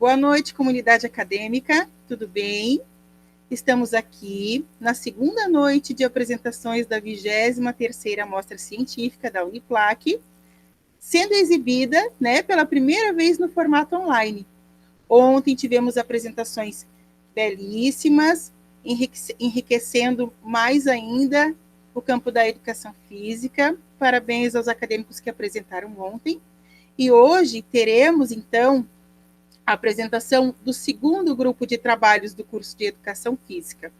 Boa noite, comunidade acadêmica, tudo bem? Estamos aqui na segunda noite de apresentações da 23ª Mostra Científica da Uniplac, sendo exibida, pela primeira vez no formato online. Ontem tivemos apresentações belíssimas, enriquecendo mais ainda o campo da educação física. Parabéns aos acadêmicos que apresentaram ontem. E hoje teremos, então, a apresentação do segundo grupo de trabalhos do curso de Educação Física.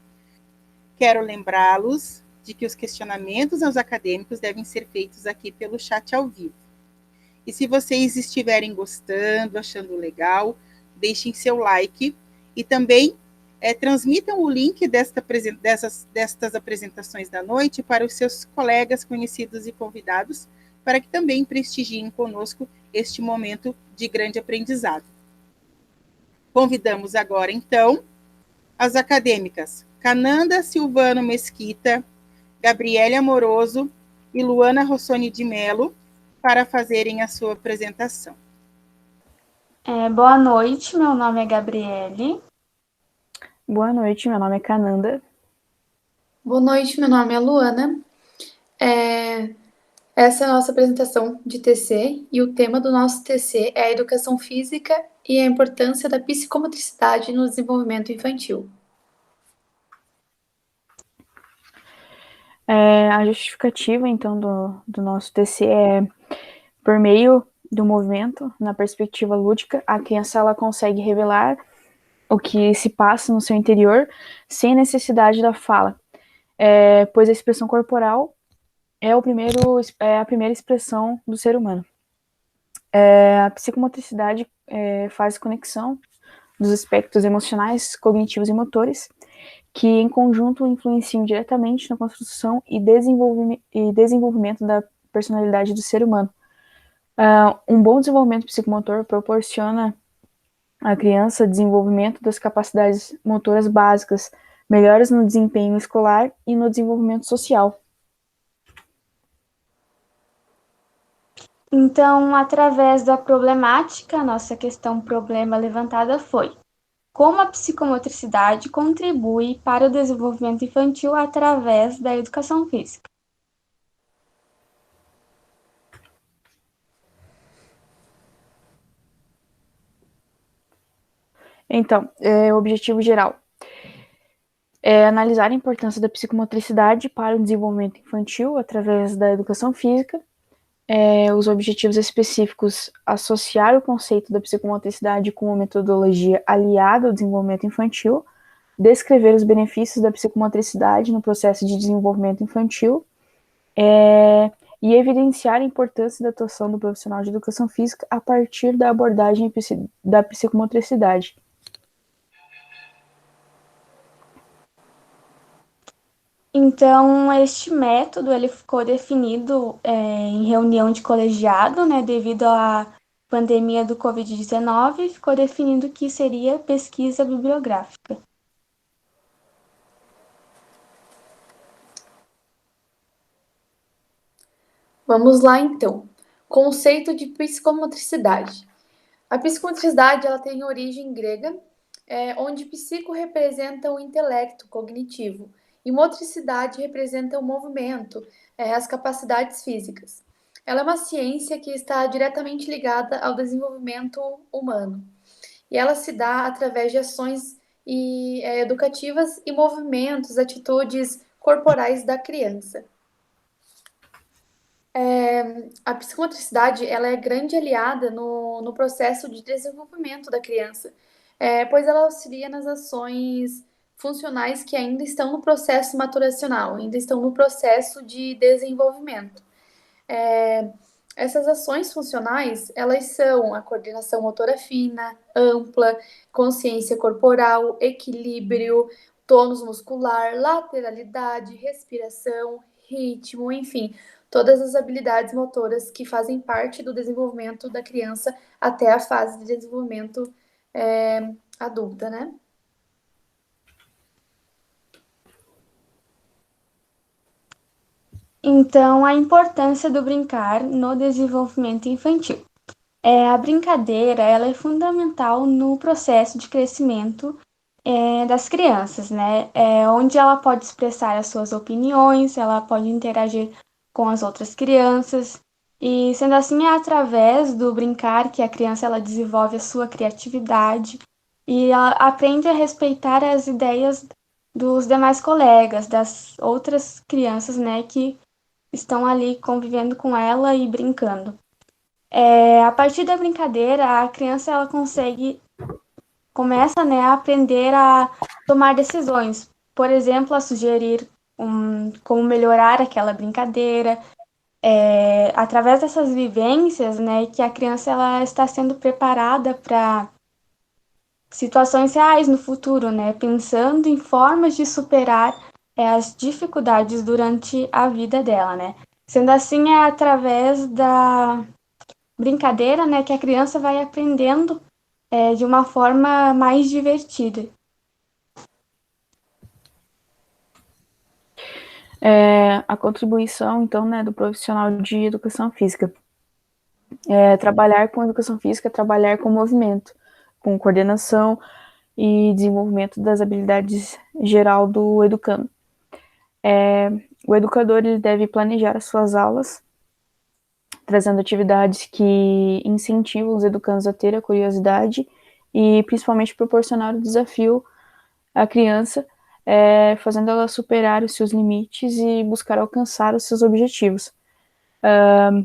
Quero lembrá-los de que os questionamentos aos acadêmicos devem ser feitos aqui pelo chat ao vivo. E se vocês estiverem gostando, achando legal, deixem seu like e também transmitam o link destas apresentações da noite para os seus colegas, conhecidos e convidados, para que também prestigiem conosco este momento de grande aprendizado. Convidamos agora, então, as acadêmicas Cananda Silvano Mesquita, Gabriele Amoroso e Luana Rossoni de Mello para fazerem a sua apresentação. Boa noite, meu nome é Gabriele. Boa noite, meu nome é Cananda. Boa noite, meu nome é Luana. Essa é a nossa apresentação de TC e o tema do nosso TC é a educação física e a importância da psicomotricidade no desenvolvimento infantil. A justificativa, então, do nosso TC é por meio do movimento, na perspectiva lúdica, a criança ela consegue revelar o que se passa no seu interior sem necessidade da fala, pois a expressão corporal é a primeira expressão do ser humano. A psicomotricidade faz conexão dos aspectos emocionais, cognitivos e motores, que em conjunto influenciam diretamente na construção e desenvolvimento da personalidade do ser humano. Um bom desenvolvimento psicomotor proporciona à criança desenvolvimento das capacidades motoras básicas, melhoras no desempenho escolar e no desenvolvimento social. Então, através da problemática, a nossa questão problema levantada foi: como a psicomotricidade contribui para o desenvolvimento infantil através da educação física? Então, o objetivo geral é analisar a importância da psicomotricidade para o desenvolvimento infantil através da educação física. Os objetivos específicos: associar o conceito da psicomotricidade com uma metodologia aliada ao desenvolvimento infantil, descrever os benefícios da psicomotricidade no processo de desenvolvimento infantil, e evidenciar a importância da atuação do profissional de educação física a partir da abordagem da psicomotricidade. Então, este método ele ficou definido em reunião de colegiado, devido à pandemia do Covid-19, ficou definido que seria pesquisa bibliográfica. Vamos lá, então. Conceito de psicomotricidade. A psicomotricidade ela tem origem grega, onde psico representa o intelecto cognitivo e motricidade representa o movimento, as capacidades físicas. Ela é uma ciência que está diretamente ligada ao desenvolvimento humano. E ela se dá através de ações educativas e movimentos, atitudes corporais da criança. A psicomotricidade ela é grande aliada no processo de desenvolvimento da criança, pois ela auxilia nas ações funcionais que ainda estão no processo maturacional, ainda estão no processo de desenvolvimento. Essas ações funcionais, elas são a coordenação motora fina, ampla, consciência corporal, equilíbrio, tônus muscular, lateralidade, respiração, ritmo, enfim, todas as habilidades motoras que fazem parte do desenvolvimento da criança até a fase de desenvolvimento adulta, né? Então, a importância do brincar no desenvolvimento infantil. A brincadeira, ela é fundamental no processo de crescimento das crianças, né? Onde ela pode expressar as suas opiniões, ela pode interagir com as outras crianças. E sendo assim, é através do brincar que a criança ela desenvolve a sua criatividade e ela aprende a respeitar as ideias dos demais colegas, das outras crianças, né, que estão ali convivendo com ela e brincando. A partir da brincadeira, a criança ela começa, né, a aprender a tomar decisões. Por exemplo, a sugerir como melhorar aquela brincadeira. Através dessas vivências, né, que a criança ela está sendo preparada para situações reais no futuro, né, pensando em formas de superar as dificuldades durante a vida dela, né. Sendo assim, é através da brincadeira, né, que a criança vai aprendendo de uma forma mais divertida. A contribuição, então, né, do profissional de educação física. Trabalhar com educação física, trabalhar com movimento, com coordenação e desenvolvimento das habilidades geral do educando. O educador ele deve planejar as suas aulas, trazendo atividades que incentivam os educandos a ter a curiosidade e principalmente proporcionar o desafio à criança, fazendo ela superar os seus limites e buscar alcançar os seus objetivos.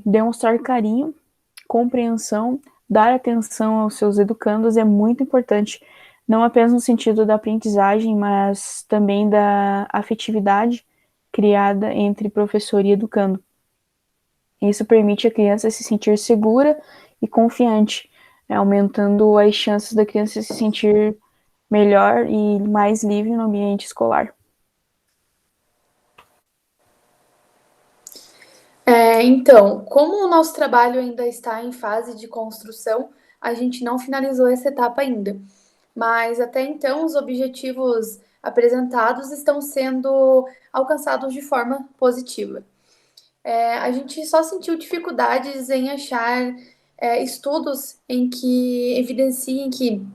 Demonstrar carinho, compreensão, dar atenção aos seus educandos é muito importante, não apenas no sentido da aprendizagem, mas também da afetividade criada entre professor e educando. Isso permite a criança se sentir segura e confiante, aumentando as chances da criança se sentir melhor e mais livre no ambiente escolar. Então, como o nosso trabalho ainda está em fase de construção, a gente não finalizou essa etapa ainda. Mas até então, os objetivos apresentados estão sendo alcançados de forma positiva. A gente só sentiu dificuldades em achar estudos em que evidenciem que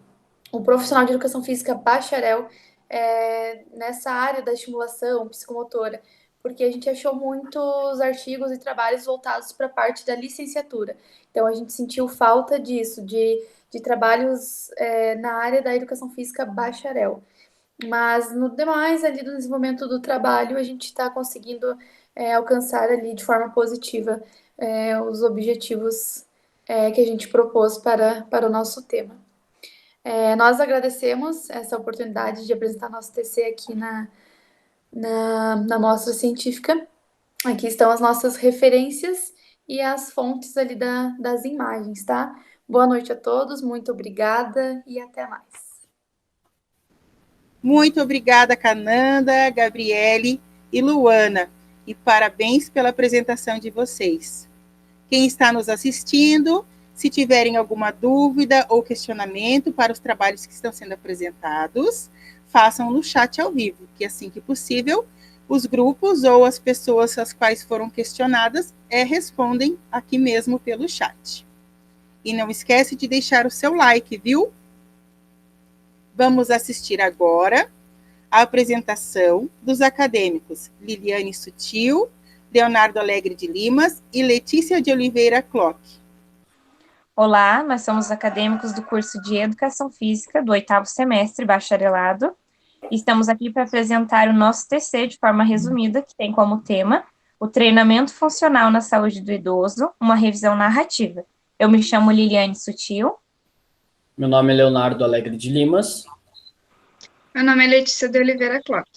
o profissional de educação física bacharel nessa área da estimulação psicomotora, porque a gente achou muitos artigos e trabalhos voltados para a parte da licenciatura. Então, a gente sentiu falta disso, de trabalhos na área da educação física bacharel. Mas, no demais, ali do desenvolvimento do trabalho, a gente está conseguindo alcançar ali de forma positiva os objetivos que a gente propôs para o nosso tema. Nós agradecemos essa oportunidade de apresentar nosso TC aqui na mostra científica. Aqui estão as nossas referências e as fontes ali das imagens, tá? Boa noite a todos, muito obrigada e até mais. Muito obrigada, Cananda, Gabriele e Luana, e parabéns pela apresentação de vocês. Quem está nos assistindo, se tiverem alguma dúvida ou questionamento para os trabalhos que estão sendo apresentados, façam no chat ao vivo, que assim que possível, os grupos ou as pessoas às quais foram questionadas respondem aqui mesmo pelo chat. E não esquece de deixar o seu like, viu? Vamos assistir agora a apresentação dos acadêmicos Liliane Sutil, Leonardo Alegre de Limas e Letícia de Oliveira Clock. Olá, nós somos acadêmicos do curso de Educação Física do 8º semestre bacharelado. Estamos aqui para apresentar o nosso TC de forma resumida, que tem como tema o treinamento funcional na saúde do idoso, uma revisão narrativa. Eu me chamo Liliane Sutil. Meu nome é Leonardo Alegre de Limas. Meu nome é Letícia de Oliveira Clock.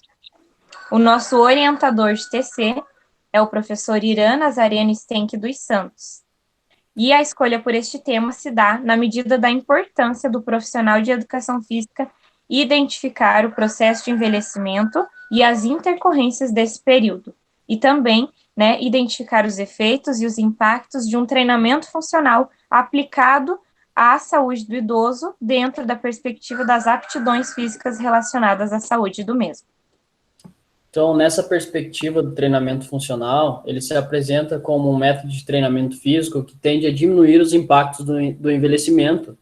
O nosso orientador de TC é o professor Irã Nazareno Stenck dos Santos. E a escolha por este tema se dá na medida da importância do profissional de educação física identificar o processo de envelhecimento e as intercorrências desse período. E também, identificar os efeitos e os impactos de um treinamento funcional aplicado à saúde do idoso dentro da perspectiva das aptidões físicas relacionadas à saúde do mesmo. Então, nessa perspectiva do treinamento funcional, ele se apresenta como um método de treinamento físico que tende a diminuir os impactos do envelhecimento,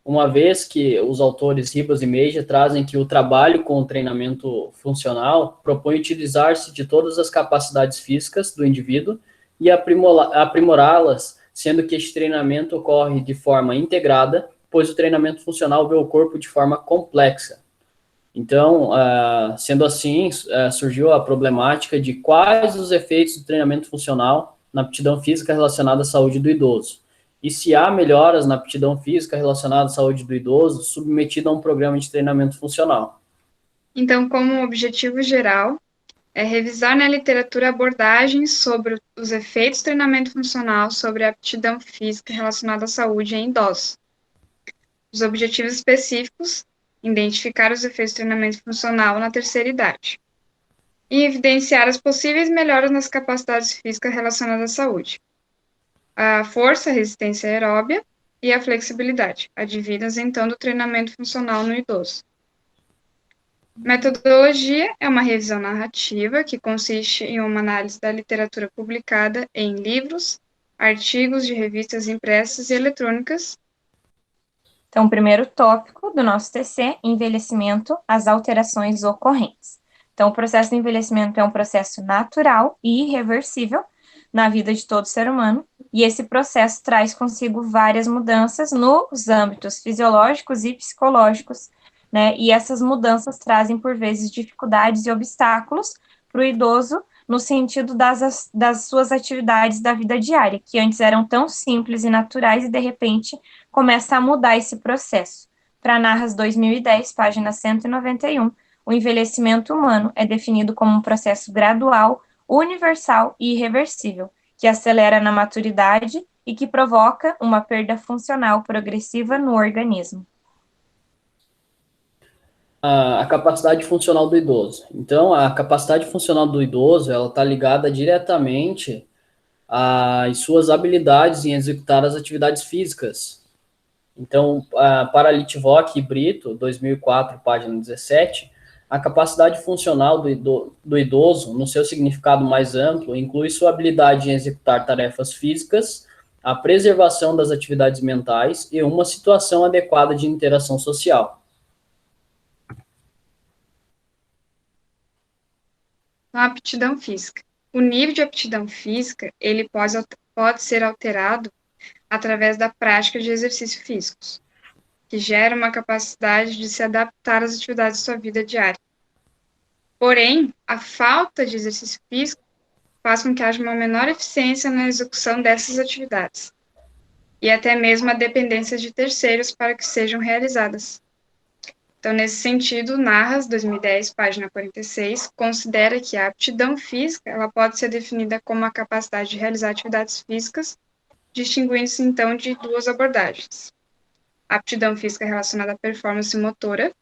uma vez que os autores Ribas e Meija trazem que o trabalho com o treinamento funcional propõe utilizar-se de todas as capacidades físicas do indivíduo e aprimorá-las, sendo que este treinamento ocorre de forma integrada, pois o treinamento funcional vê o corpo de forma complexa. Então, sendo assim, surgiu a problemática de quais os efeitos do treinamento funcional na aptidão física relacionada à saúde do idoso. E se há melhoras na aptidão física relacionada à saúde do idoso, submetido a um programa de treinamento funcional. Então, como objetivo geral, é revisar na literatura abordagens sobre os efeitos do treinamento funcional sobre a aptidão física relacionada à saúde em idosos. Os objetivos específicos, identificar os efeitos do treinamento funcional na terceira idade. E evidenciar as possíveis melhoras nas capacidades físicas relacionadas à saúde. A força, a resistência aeróbia e a flexibilidade, advindas então do treinamento funcional no idoso. Metodologia é uma revisão narrativa que consiste em uma análise da literatura publicada em livros, artigos de revistas impressas e eletrônicas. Então, o primeiro tópico do nosso TC, envelhecimento, as alterações ocorrentes. Então, o processo de envelhecimento é um processo natural e irreversível na vida de todo ser humano, e esse processo traz consigo várias mudanças nos âmbitos fisiológicos e psicológicos, né? E essas mudanças trazem, por vezes, dificuldades e obstáculos para o idoso no sentido das suas atividades da vida diária, que antes eram tão simples e naturais e, de repente, começa a mudar esse processo. Para Narras 2010, página 191, o envelhecimento humano é definido como um processo gradual, universal e irreversível, que acelera na maturidade e que provoca uma perda funcional progressiva no organismo. A capacidade funcional do idoso. Então, a capacidade funcional do idoso, ela está ligada diretamente às suas habilidades em executar as atividades físicas. Então, para Litvok e Brito, 2004, página 17, a capacidade funcional do idoso, no seu significado mais amplo, inclui sua habilidade em executar tarefas físicas, a preservação das atividades mentais e uma situação adequada de interação social. A aptidão física. O nível de aptidão física, ele pode ser alterado através da prática de exercícios físicos, que gera uma capacidade de se adaptar às atividades de sua vida diária. Porém, a falta de exercício físico faz com que haja uma menor eficiência na execução dessas atividades, e até mesmo a dependência de terceiros para que sejam realizadas. Então, nesse sentido, Narras, 2010, página 46, considera que a aptidão física ela pode ser definida como a capacidade de realizar atividades físicas, distinguindo-se, então, de duas abordagens. A aptidão física relacionada à performance motora,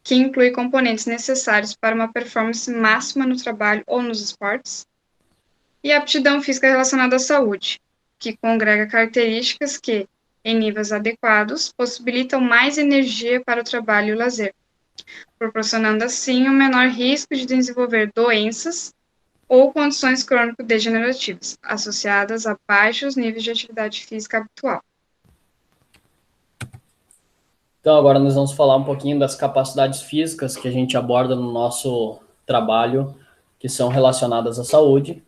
que inclui componentes necessários para uma performance máxima no trabalho ou nos esportes, e a aptidão física relacionada à saúde, que congrega características que, em níveis adequados, possibilitam mais energia para o trabalho e o lazer, proporcionando assim um menor risco de desenvolver doenças ou condições crônico-degenerativas, associadas a baixos níveis de atividade física habitual. Então, agora nós vamos falar um pouquinho das capacidades físicas que a gente aborda no nosso trabalho, que são relacionadas à saúde.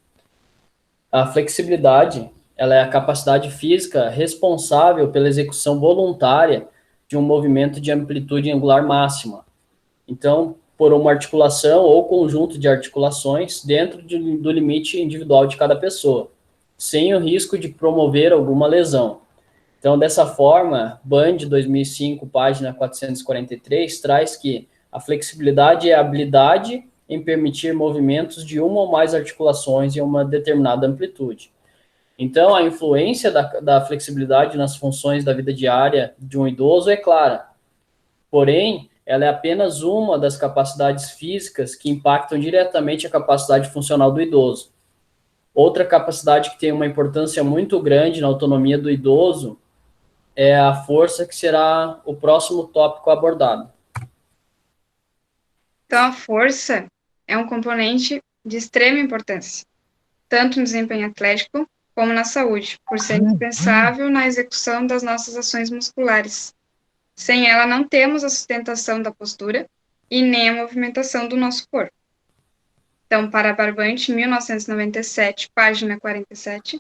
A flexibilidade, ela é a capacidade física responsável pela execução voluntária de um movimento de amplitude angular máxima. Então, por uma articulação ou conjunto de articulações dentro do limite individual de cada pessoa, sem o risco de promover alguma lesão. Então, dessa forma, Band, 2005, página 443, traz que a flexibilidade é a habilidade em permitir movimentos de uma ou mais articulações em uma determinada amplitude. Então, a influência da flexibilidade nas funções da vida diária de um idoso é clara. Porém, ela é apenas uma das capacidades físicas que impactam diretamente a capacidade funcional do idoso. Outra capacidade que tem uma importância muito grande na autonomia do idoso é a força, que será o próximo tópico abordado. Então, a força é um componente de extrema importância, tanto no desempenho atlético como na saúde, por ser indispensável na execução das nossas ações musculares. Sem ela, não temos a sustentação da postura e nem a movimentação do nosso corpo. Então, para Barbante, 1997, página 47,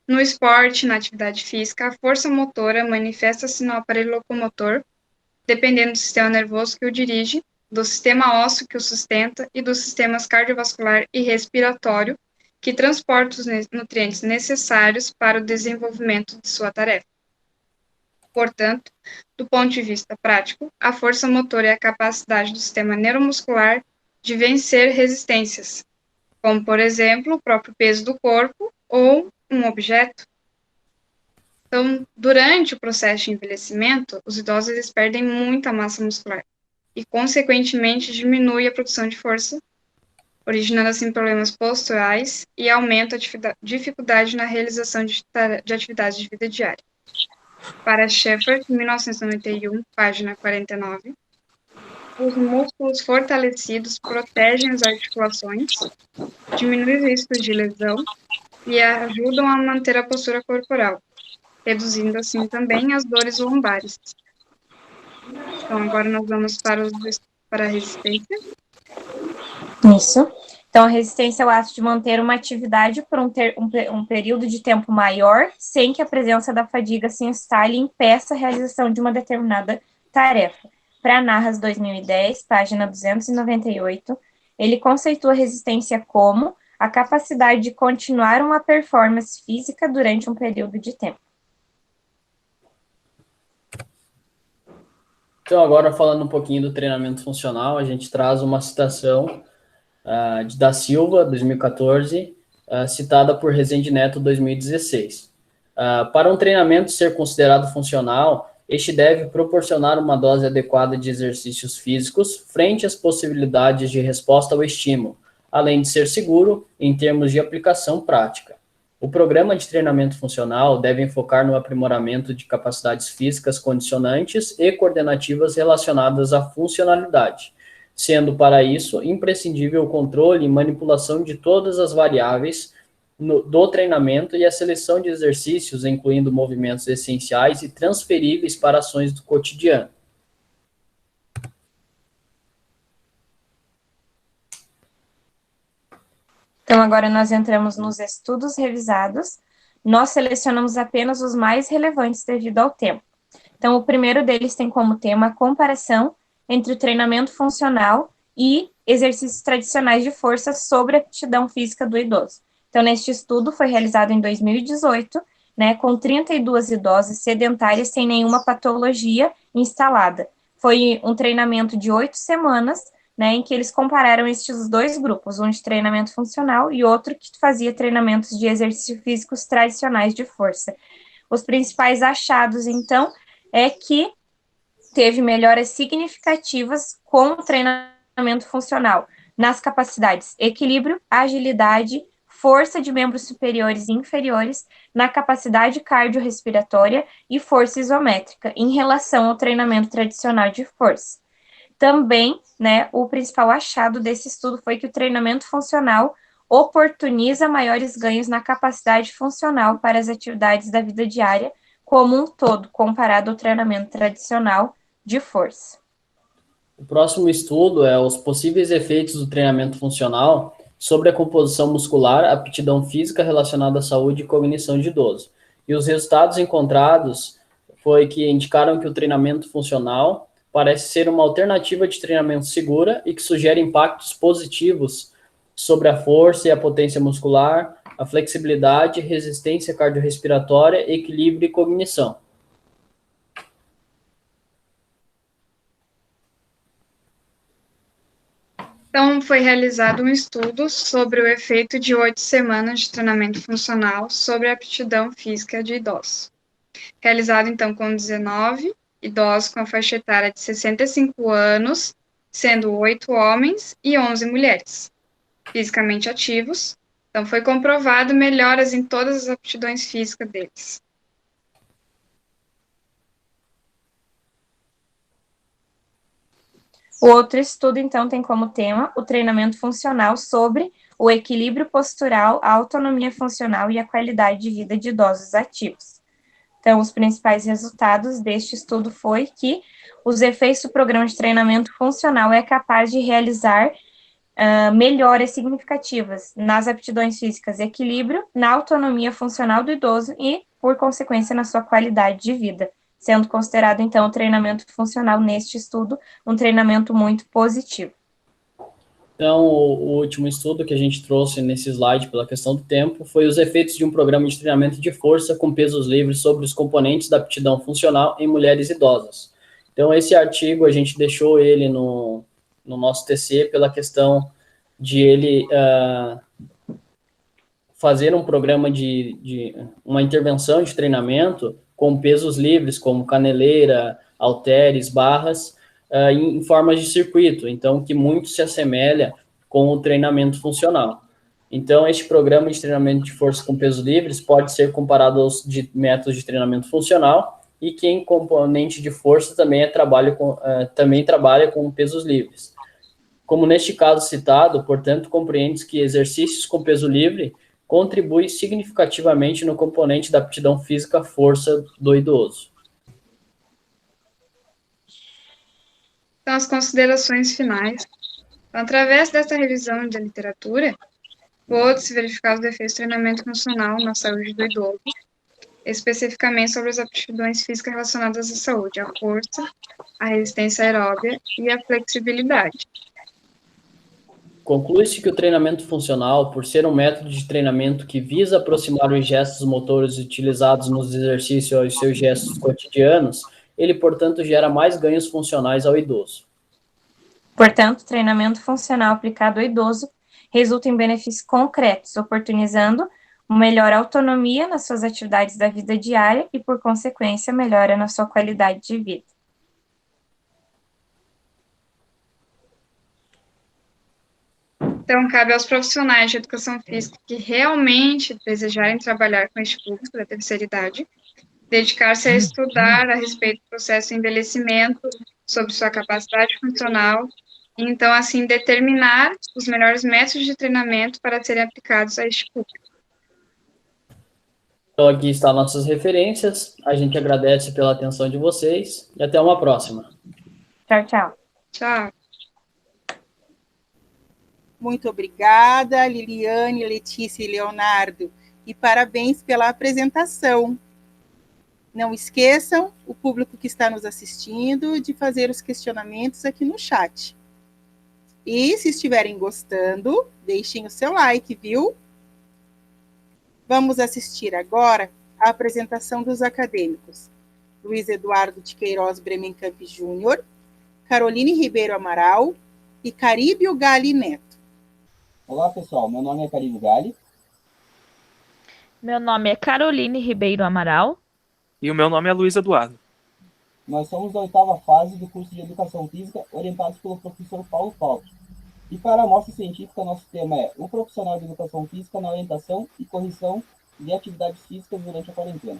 no esporte, na atividade física, a força motora manifesta-se no aparelho locomotor, dependendo do sistema nervoso que o dirige, do sistema ósseo que o sustenta e dos sistemas cardiovascular e respiratório, que transportam os nutrientes necessários para o desenvolvimento de sua tarefa. Portanto, do ponto de vista prático, a força motora é a capacidade do sistema neuromuscular de vencer resistências, como, por exemplo, o próprio peso do corpo ou um objeto. Então, durante o processo de envelhecimento, os idosos eles perdem muita massa muscular e, consequentemente, diminui a produção de força, originando, assim, problemas posturais e aumenta a dificuldade na realização de atividades de vida diária. Para Shepard, 1991, página 49, os músculos fortalecidos protegem as articulações, diminuem o risco de lesão e ajudam a manter a postura corporal, reduzindo assim também as dores lombares. Então, agora nós vamos para a resistência. Isso. Então, a resistência é o ato de manter uma atividade por um período de tempo maior, sem que a presença da fadiga se instale e impeça a realização de uma determinada tarefa. Para Narras 2010, página 298, ele conceitua a resistência como a capacidade de continuar uma performance física durante um período de tempo. Então, agora falando um pouquinho do treinamento funcional, a gente traz uma citação de Da Silva, 2014, citada por Rezende Neto, 2016. Para um treinamento ser considerado funcional, este deve proporcionar uma dose adequada de exercícios físicos frente às possibilidades de resposta ao estímulo, além de ser seguro em termos de aplicação prática. O programa de treinamento funcional deve enfocar no aprimoramento de capacidades físicas condicionantes e coordenativas relacionadas à funcionalidade, sendo para isso imprescindível o controle e manipulação de todas as variáveis do treinamento e a seleção de exercícios, incluindo movimentos essenciais e transferíveis para ações do cotidiano. Então, agora nós entramos nos estudos revisados. Nós selecionamos apenas os mais relevantes devido ao tempo. Então, o primeiro deles tem como tema a comparação entre o treinamento funcional e exercícios tradicionais de força sobre a aptidão física do idoso. Então, neste estudo foi realizado em 2018, né, com 32 idosos sedentárias sem nenhuma patologia instalada. Foi um treinamento de 8 semanas, né, em que eles compararam estes dois grupos, um de treinamento funcional e outro que fazia treinamentos de exercícios físicos tradicionais de força. Os principais achados, então, é que teve melhoras significativas com o treinamento funcional nas capacidades equilíbrio, agilidade, força de membros superiores e inferiores, na capacidade cardiorrespiratória e força isométrica, em relação ao treinamento tradicional de força. Também, né, o principal achado desse estudo foi que o treinamento funcional oportuniza maiores ganhos na capacidade funcional para as atividades da vida diária como um todo, comparado ao treinamento tradicional de força. O próximo estudo é os possíveis efeitos do treinamento funcional sobre a composição muscular, aptidão física relacionada à saúde e cognição de idoso. E os resultados encontrados foi que indicaram que o treinamento funcional parece ser uma alternativa de treinamento segura e que sugere impactos positivos sobre a força e a potência muscular, a flexibilidade, resistência cardiorrespiratória, equilíbrio e cognição. Então, foi realizado um estudo sobre o efeito de 8 semanas de treinamento funcional sobre a aptidão física de idosos. Realizado, então, com 19 idosos com a faixa etária de 65 anos, sendo 8 homens e 11 mulheres, fisicamente ativos. Então, foi comprovado melhoras em todas as aptidões físicas deles. O outro estudo, então, tem como tema o treinamento funcional sobre o equilíbrio postural, a autonomia funcional e a qualidade de vida de idosos ativos. Então, os principais resultados deste estudo foi que os efeitos do programa de treinamento funcional é capaz de realizar melhoras significativas nas aptidões físicas e equilíbrio, na autonomia funcional do idoso e, por consequência, na sua qualidade de vida, sendo considerado, então, o treinamento funcional neste estudo um treinamento muito positivo. Então, o último estudo que a gente trouxe nesse slide, pela questão do tempo, foi os efeitos de um programa de treinamento de força com pesos livres sobre os componentes da aptidão funcional em mulheres idosas. Então, esse artigo, a gente deixou ele no nosso TC pela questão de ele fazer um programa de uma intervenção de treinamento com pesos livres, como caneleira, halteres, barras, em formas de circuito, então que muito se assemelha com o treinamento funcional. Então, este programa de treinamento de força com pesos livres pode ser comparado aos métodos de treinamento funcional e que em componente de força também trabalha com pesos livres. Como neste caso citado, portanto, compreende que exercícios com peso livre contribuem significativamente no componente da aptidão física força do idoso. Então, as considerações finais. Então, através dessa revisão da literatura, pôde-se verificar os efeitos do treinamento funcional na saúde do idoso, especificamente sobre as aptidões físicas relacionadas à saúde, a força, a resistência aeróbia e a flexibilidade. Conclui-se que o treinamento funcional, por ser um método de treinamento que visa aproximar os gestos motores utilizados nos exercícios aos seus gestos cotidianos, ele, portanto, gera mais ganhos funcionais ao idoso. Portanto, o treinamento funcional aplicado ao idoso resulta em benefícios concretos, oportunizando uma melhor autonomia nas suas atividades da vida diária e, por consequência, melhora na sua qualidade de vida. Então, cabe aos profissionais de educação física que realmente desejarem trabalhar com este público da terceira idade, dedicar-se a estudar a respeito do processo de envelhecimento, sobre sua capacidade funcional, e então, assim, determinar os melhores métodos de treinamento para serem aplicados a este público. Então, aqui estão nossas referências. A gente agradece pela atenção de vocês e até uma próxima. Tchau, tchau. Tchau. Muito obrigada, Liliane, Letícia e Leonardo, e parabéns pela apresentação. Não esqueçam, o público que está nos assistindo, de fazer os questionamentos aqui no chat. E se estiverem gostando, deixem o seu like, viu? Vamos assistir agora a apresentação dos acadêmicos. Luiz Eduardo de Queiroz Bremencamp Júnior, Caroline Ribeiro Amaral e Caríbio Gali Neto. Olá, pessoal. Meu nome é Caríbio Gali. Meu nome é Caroline Ribeiro Amaral. E o meu nome é Luiz Eduardo. Nós somos da 8ª fase do curso de Educação Física, orientados pelo professor Paulo Paulo. E para a mostra científica, nosso tema é o profissional de Educação Física na orientação e correção de atividades físicas durante a quarentena.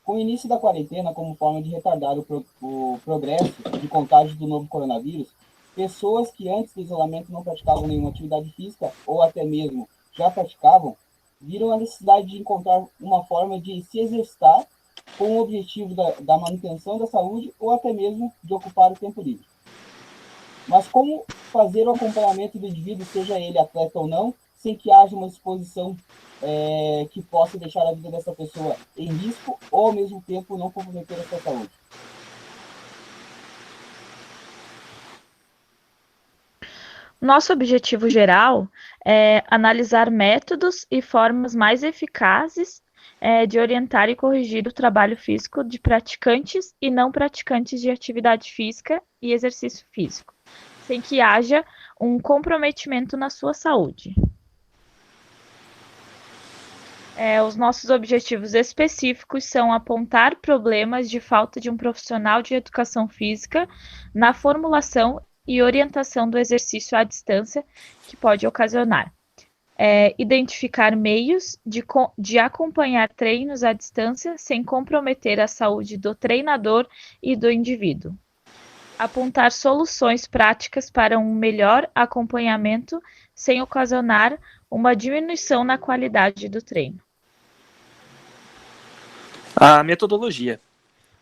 Com o início da quarentena, como forma de retardar o progresso de contágio do novo coronavírus, pessoas que antes do isolamento não praticavam nenhuma atividade física, ou até mesmo já praticavam, viram a necessidade de encontrar uma forma de se exercitar com o objetivo da manutenção da saúde ou até mesmo de ocupar o tempo livre. Mas como fazer o acompanhamento do indivíduo, seja ele atleta ou não, sem que haja uma exposição que possa deixar a vida dessa pessoa em risco ou, ao mesmo tempo, não comprometer a sua saúde? Nosso objetivo geral é analisar métodos e formas mais eficazes de orientar e corrigir o trabalho físico de praticantes e não praticantes de atividade física e exercício físico, sem que haja um comprometimento na sua saúde. Os nossos objetivos específicos são apontar problemas de falta de um profissional de educação física na formulação e orientação do exercício à distância que pode ocasionar. identificar meios de acompanhar treinos à distância sem comprometer a saúde do treinador e do indivíduo. Apontar soluções práticas para um melhor acompanhamento sem ocasionar uma diminuição na qualidade do treino. A metodologia.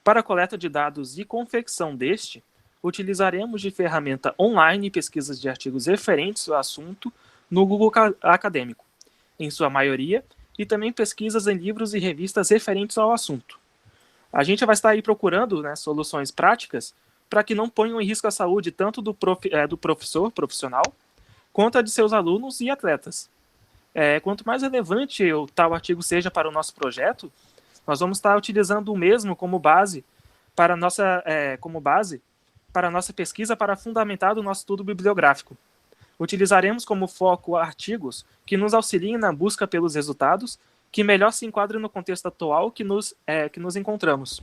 Para a coleta de dados e confecção deste, utilizaremos de ferramenta online pesquisas de artigos referentes ao assunto no Google Acadêmico, em sua maioria, e também pesquisas em livros e revistas referentes ao assunto. A gente vai estar aí procurando, né, soluções práticas para que não ponham em risco a saúde tanto do professor profissional, quanto a de seus alunos e atletas. Quanto mais relevante o tal artigo seja para o nosso projeto, nós vamos estar utilizando o mesmo como base para a nossa pesquisa para fundamentar o nosso estudo bibliográfico. Utilizaremos como foco artigos que nos auxiliem na busca pelos resultados que melhor se enquadrem no contexto atual que nos encontramos.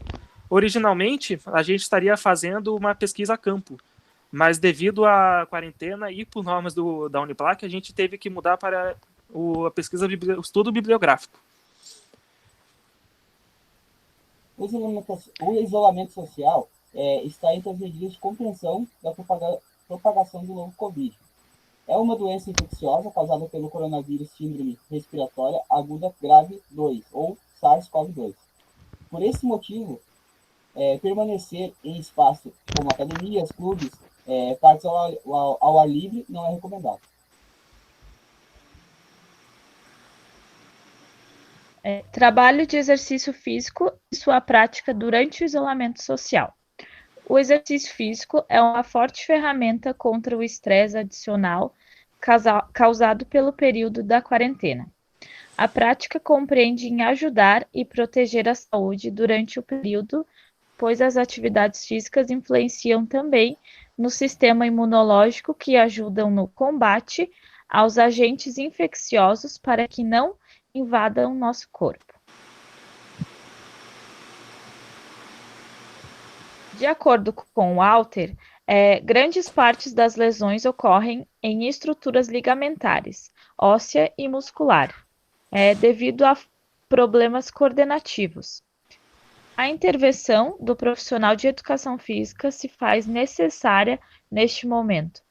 Originalmente, a gente estaria fazendo uma pesquisa a campo, mas devido à quarentena e por normas da Uniplac, a gente teve que mudar para o estudo bibliográfico. O isolamento social está entre as medidas de contenção da propagação do novo Covid. É uma doença infecciosa causada pelo coronavírus síndrome respiratória aguda grave 2, ou SARS-CoV-2. Por esse motivo, permanecer em espaços como academias, clubes, parques ao ar livre não é recomendado. Trabalho de exercício físico e sua prática durante o isolamento social. O exercício físico é uma forte ferramenta contra o estresse adicional causado pelo período da quarentena. A prática compreende em ajudar e proteger a saúde durante o período, pois as atividades físicas influenciam também no sistema imunológico que ajudam no combate aos agentes infecciosos para que não invadam nosso corpo. De acordo com Walter, grandes partes das lesões ocorrem em estruturas ligamentares, óssea e muscular, devido a problemas coordenativos. A intervenção do profissional de educação física se faz necessária neste momento,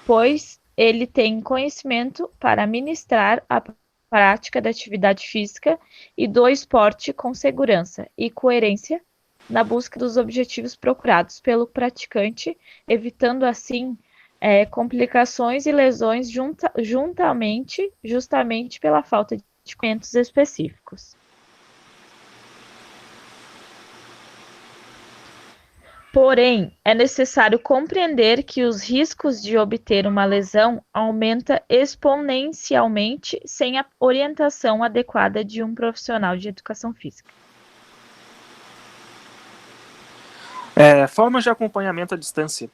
pois ele tem conhecimento para ministrar a prática da atividade física e do esporte com segurança e coerência na busca dos objetivos procurados pelo praticante, evitando assim complicações e lesões justamente pela falta de conhecimentos específicos. Porém, é necessário compreender que os riscos de obter uma lesão aumentam exponencialmente sem a orientação adequada de um profissional de educação física. Formas de acompanhamento à distância.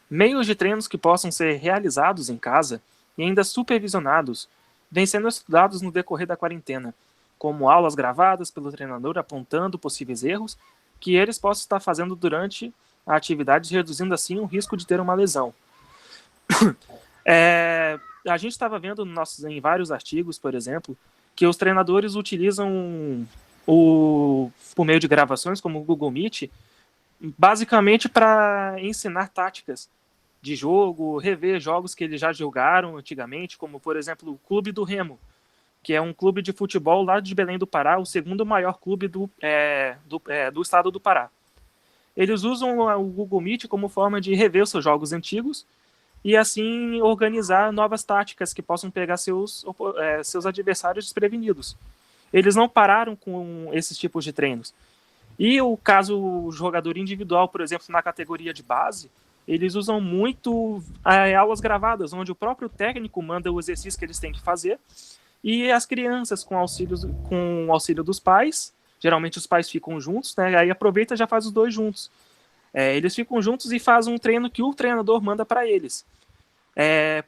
Meios de treinos que possam ser realizados em casa e ainda supervisionados vêm sendo estudados no decorrer da quarentena, como aulas gravadas pelo treinador apontando possíveis erros que eles possam estar fazendo durante a atividade, reduzindo assim o risco de ter uma lesão. A gente estava vendo em vários artigos, por exemplo, que os treinadores utilizam por meio de gravações, como o Google Meet, basicamente para ensinar táticas de jogo, rever jogos que eles já jogaram antigamente, como, por exemplo, o Clube do Remo, que é um clube de futebol lá de Belém do Pará, o segundo maior clube do estado do Pará. Eles usam o Google Meet como forma de rever os seus jogos antigos e, assim, organizar novas táticas que possam pegar seus adversários desprevenidos. Eles não pararam com esses tipos de treinos. E o caso jogador individual, por exemplo, na categoria de base, eles usam muito aulas gravadas, onde o próprio técnico manda o exercício que eles têm que fazer e as crianças, com o auxílio dos pais, geralmente os pais ficam juntos, né? Aí aproveita e já faz os dois juntos. Eles ficam juntos e fazem um treino que o treinador manda para eles.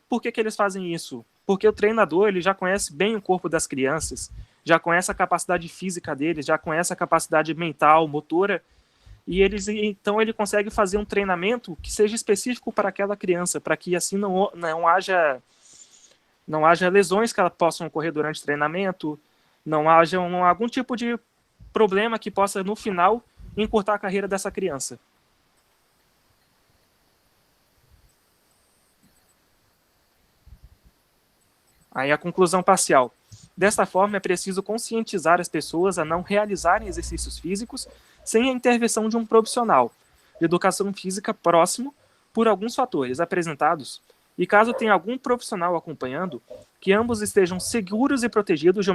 Por que eles fazem isso? Porque o treinador ele já conhece bem o corpo das crianças, já conhece a capacidade física deles, já conhece a capacidade mental, motora, e então ele consegue fazer um treinamento que seja específico para aquela criança, para que assim não haja não haja lesões que possam ocorrer durante o treinamento, não haja algum tipo de problema que possa, no final, encurtar a carreira dessa criança. Aí a conclusão parcial. Desta forma, é preciso conscientizar as pessoas a não realizarem exercícios físicos sem a intervenção de um profissional de educação física próximo por alguns fatores apresentados, e caso tenha algum profissional acompanhando, que ambos estejam seguros e protegidos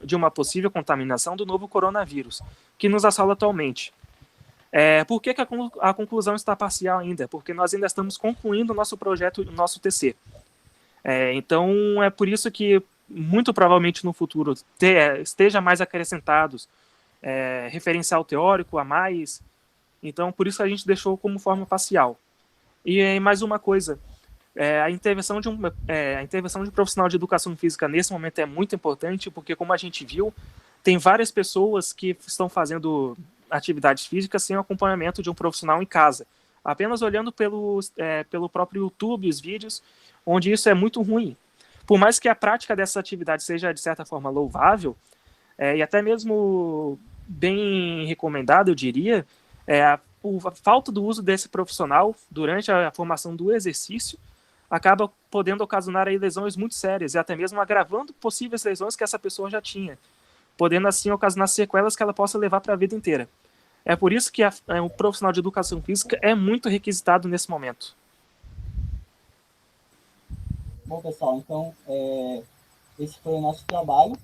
de uma possível contaminação do novo coronavírus, que nos assola atualmente. Por que a conclusão está parcial ainda? Porque nós ainda estamos concluindo o nosso projeto, o nosso TC. Então, é por isso que, muito provavelmente no futuro, esteja mais acrescentados referencial teórico a mais. Então, por isso a gente deixou como forma parcial. E mais uma coisa, a intervenção de um profissional de educação física nesse momento é muito importante, porque, como a gente viu, tem várias pessoas que estão fazendo atividades físicas sem o acompanhamento de um profissional em casa, apenas olhando pelo próprio YouTube, os vídeos, onde isso é muito ruim. Por mais que a prática dessa atividade seja, de certa forma, louvável, e até mesmo bem recomendada, eu diria, a falta do uso desse profissional durante a formação do exercício acaba podendo ocasionar aí lesões muito sérias, e até mesmo agravando possíveis lesões que essa pessoa já tinha, podendo assim ocasionar sequelas que ela possa levar para a vida inteira. É por isso que o profissional de educação física é muito requisitado nesse momento. Bom, pessoal, então, esse foi o nosso trabalho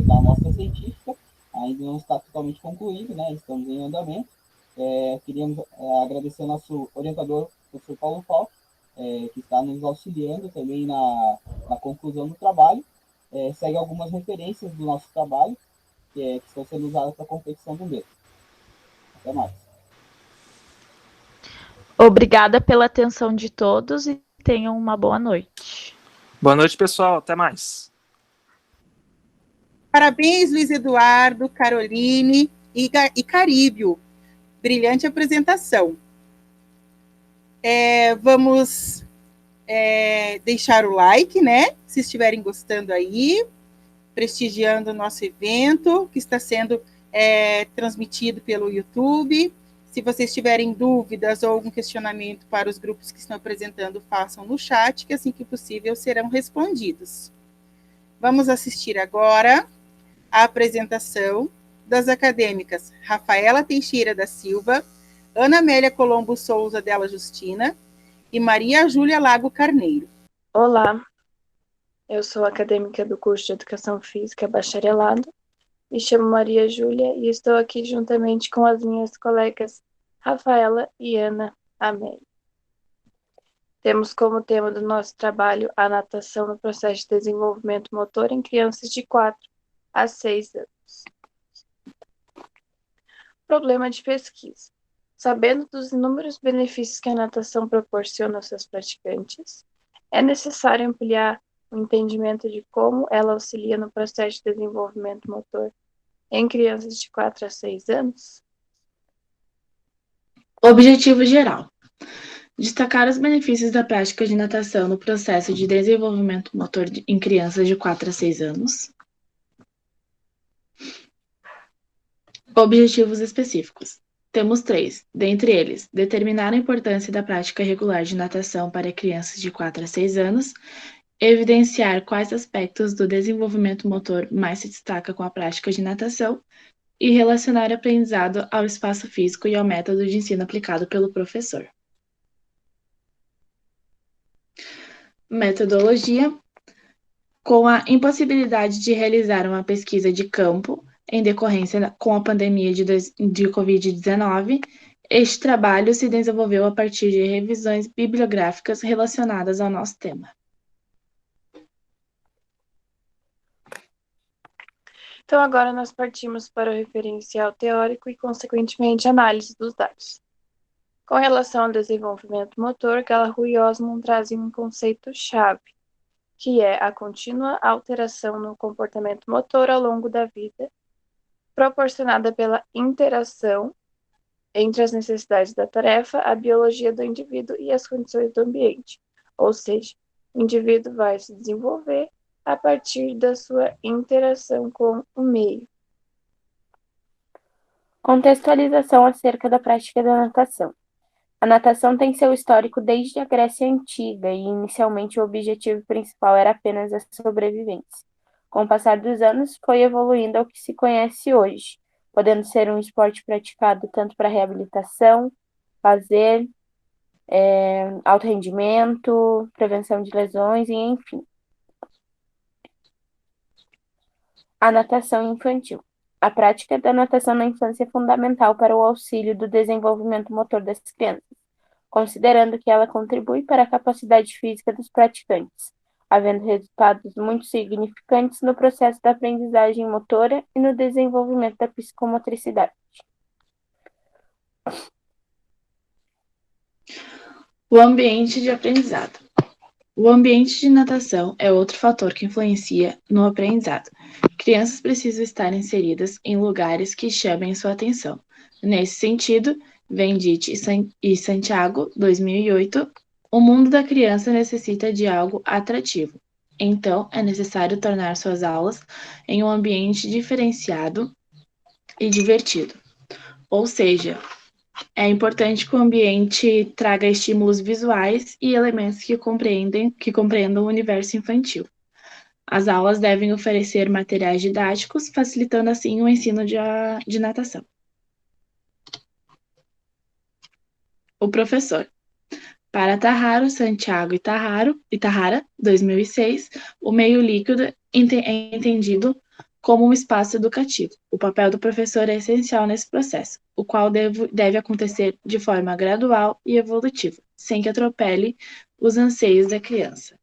da amostra científica. Ainda não está totalmente concluído, né? Estamos em andamento. Queríamos agradecer ao nosso orientador, o professor Paulo Falco, que está nos auxiliando também na conclusão do trabalho. Segue algumas referências do nosso trabalho, que estão sendo usadas para a competição do mesmo. Até mais. Obrigada pela atenção de todos e tenham uma boa noite. Boa noite, pessoal. Até mais. Parabéns, Luiz Eduardo, Caroline e Caríbio. Brilhante apresentação. Vamos deixar o like, né? Se estiverem gostando aí, prestigiando o nosso evento, que está sendo transmitido pelo YouTube. Se vocês tiverem dúvidas ou algum questionamento para os grupos que estão apresentando, façam no chat, que assim que possível serão respondidos. Vamos assistir agora a apresentação das acadêmicas Rafaela Teixeira da Silva, Ana Amélia Colombo Souza Della Justina e Maria Júlia Lago Carneiro. Olá, eu sou acadêmica do curso de Educação Física Bacharelado, me chamo Maria Júlia e estou aqui juntamente com as minhas colegas Rafaela e Ana Amélia. Temos como tema do nosso trabalho a natação no processo de desenvolvimento motor em crianças de 4 a 6 anos. Problema de pesquisa. Sabendo dos inúmeros benefícios que a natação proporciona aos seus praticantes, é necessário ampliar o entendimento de como ela auxilia no processo de desenvolvimento motor em crianças de 4 a 6 anos? Objetivo geral. Destacar os benefícios da prática de natação no processo de desenvolvimento motor em crianças de 4 a 6 anos. Objetivos específicos. Temos 3, dentre eles, determinar a importância da prática regular de natação para crianças de 4 a 6 anos, evidenciar quais aspectos do desenvolvimento motor mais se destaca com a prática de natação e relacionar o aprendizado ao espaço físico e ao método de ensino aplicado pelo professor. Metodologia. Com a impossibilidade de realizar uma pesquisa de campo em decorrência com a pandemia de Covid-19, este trabalho se desenvolveu a partir de revisões bibliográficas relacionadas ao nosso tema. Então, agora nós partimos para o referencial teórico e, consequentemente, análise dos dados. Com relação ao desenvolvimento motor, Gallagher e Osmond trazem um conceito-chave, que é a contínua alteração no comportamento motor ao longo da vida, proporcionada pela interação entre as necessidades da tarefa, a biologia do indivíduo e as condições do ambiente, ou seja, O indivíduo vai se desenvolver a partir da sua interação com o meio. Contextualização acerca da prática da natação. A natação tem seu histórico desde a Grécia Antiga e, inicialmente, o objetivo principal era apenas a sobrevivência. Com o passar dos anos, foi evoluindo ao que se conhece hoje, podendo ser um esporte praticado tanto para reabilitação, lazer, alto rendimento, prevenção de lesões e enfim. A natação infantil. A prática da natação na infância é fundamental para o auxílio do desenvolvimento motor das crianças, considerando que ela contribui para a capacidade física dos praticantes, havendo resultados muito significantes no processo da aprendizagem motora e no desenvolvimento da psicomotricidade. O ambiente de aprendizado. O ambiente de natação é outro fator que influencia no aprendizado. Crianças precisam estar inseridas em lugares que chamem sua atenção. Nesse sentido, Venditti e Santiago, 2008, o mundo da criança necessita de algo atrativo. Então, é necessário tornar suas aulas em um ambiente diferenciado e divertido. Ou seja, é importante que o ambiente traga estímulos visuais e elementos que compreendam o universo infantil. As aulas devem oferecer materiais didáticos, facilitando assim o ensino de natação. O professor. Para Taharo, Santiago e Tahara, 2006, o meio líquido é entendido como um espaço educativo. O papel do professor é essencial nesse processo, o qual deve acontecer de forma gradual e evolutiva, sem que atropele os anseios da criança.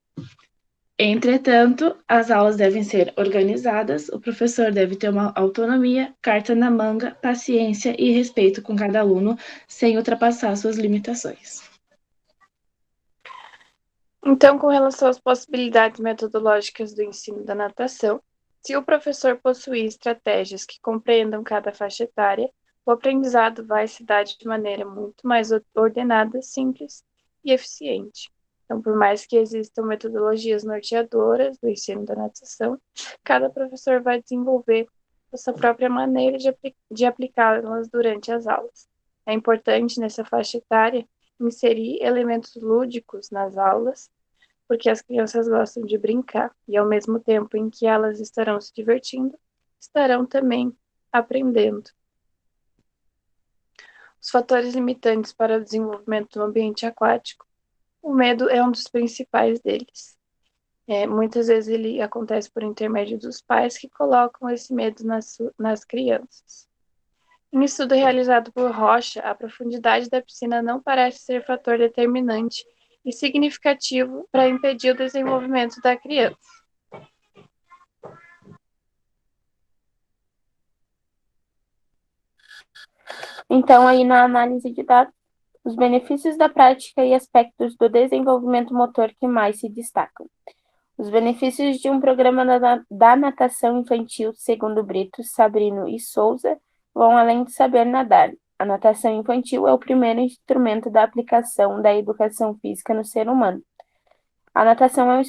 Entretanto, as aulas devem ser organizadas, o professor deve ter uma autonomia, carta na manga, paciência e respeito com cada aluno, sem ultrapassar suas limitações. Então, com relação às possibilidades metodológicas do ensino da natação, se o professor possuir estratégias que compreendam cada faixa etária, o aprendizado vai se dar de maneira muito mais ordenada, simples e eficiente. Então, por mais que existam metodologias norteadoras do ensino da natação, cada professor vai desenvolver a sua própria maneira de aplicá-las durante as aulas. É importante, nessa faixa etária, inserir elementos lúdicos nas aulas, porque as crianças gostam de brincar e, ao mesmo tempo em que elas estarão se divertindo, estarão também aprendendo. Os fatores limitantes para o desenvolvimento do ambiente aquático. O medo é um dos principais deles. Muitas vezes ele acontece por intermédio dos pais que colocam esse medo nas crianças. Em estudo realizado por Rocha, a profundidade da piscina não parece ser fator determinante e significativo para impedir o desenvolvimento da criança. Então, aí na análise de dados, os benefícios da prática e aspectos do desenvolvimento motor que mais se destacam. Os benefícios de um programa da natação infantil, segundo Brito, Sabrino e Souza, vão além de saber nadar. A natação infantil é o primeiro instrumento da aplicação da educação física no ser humano. A natação é